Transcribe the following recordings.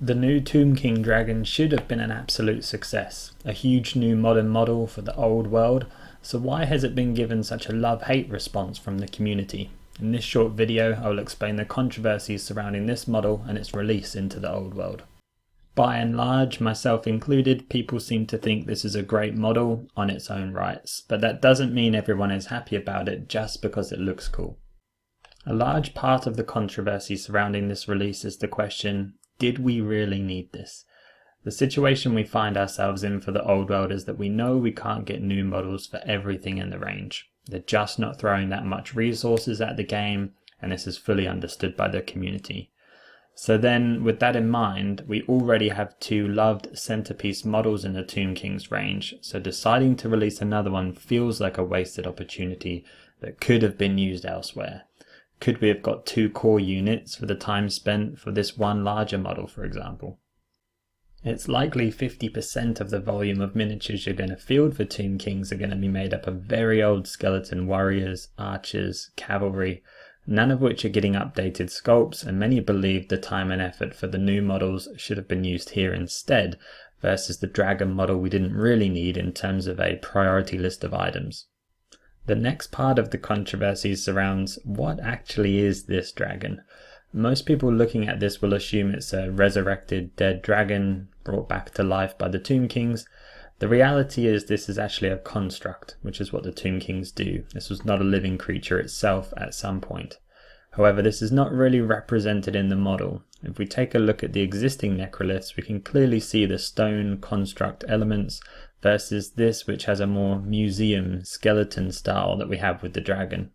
The new Tomb King Dragon should have been an absolute success, a huge new modern model for the old world, so why has it been given such a love-hate response from the community? In this short video I will explain the controversies surrounding this model and its release into the old world. By and large, myself included, people seem to think this is a great model on its own rights, but that doesn't mean everyone is happy about it just because it looks cool. A large part of the controversy surrounding this release is the question, did we really need this? The situation we find ourselves in for the old world is that we know we can't get new models for everything in the range. They're just not throwing that much resources at the game, and this is fully understood by the community. So then, with that in mind, we already have two loved centerpiece models in the Tomb King's range, so deciding to release another one feels like a wasted opportunity that could have been used elsewhere. Could we have got two core units for the time spent for this one larger model, for example? It's likely 50% of the volume of miniatures you're going to field for Tomb Kings are going to be made up of very old skeleton warriors, archers, cavalry, none of which are getting updated sculpts, and many believe the time and effort for the new models should have been used here instead, versus the dragon model we didn't really need in terms of a priority list of items. The next part of the controversy surrounds what actually is this dragon. Most people looking at this will assume it's a resurrected dead dragon brought back to life by the Tomb Kings. The reality is this is actually a construct, which is what the Tomb Kings do. This was not a living creature itself at some point. However, this is not really represented in the model. If we take a look at the existing necroliths, we can clearly see the stone construct elements versus this, which has a more museum skeleton style that we have with the dragon.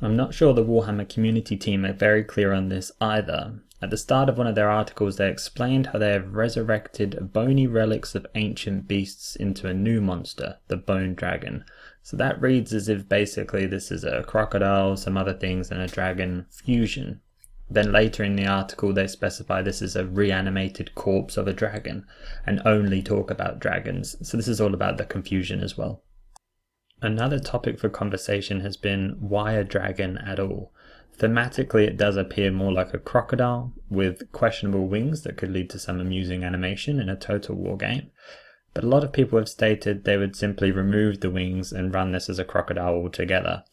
I'm not sure the Warhammer community team are very clear on this either. At the start of one of their articles they explained how they have resurrected bony relics of ancient beasts into a new monster, the Bone Dragon. So that reads as if basically this is a crocodile, some other things, and a dragon fusion. Then later in the article they specify this is a reanimated corpse of a dragon and only talk about dragons, so this is all about the confusion as well. Another topic for conversation has been why a dragon at all? Thematically it does appear more like a crocodile with questionable wings that could lead to some amusing animation in a total war game, but a lot of people have stated they would simply remove the wings and run this as a crocodile altogether.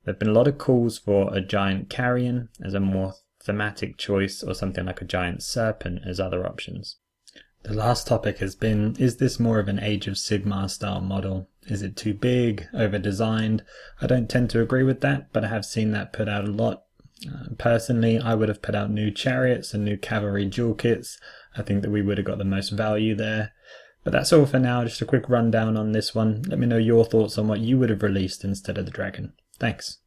There have been a lot of calls for a giant carrion as a more thematic choice, or something like a giant serpent as other options. The last topic has been, is this more of an Age of Sigmar style model? Is it too big, over-designed? I don't tend to agree with that, but I have seen that put out a lot. Personally, I would have put out new chariots and new cavalry dual kits. I think that we would have got the most value there. But that's all for now, just a quick rundown on this one. Let me know your thoughts on what you would have released instead of the dragon. Thanks.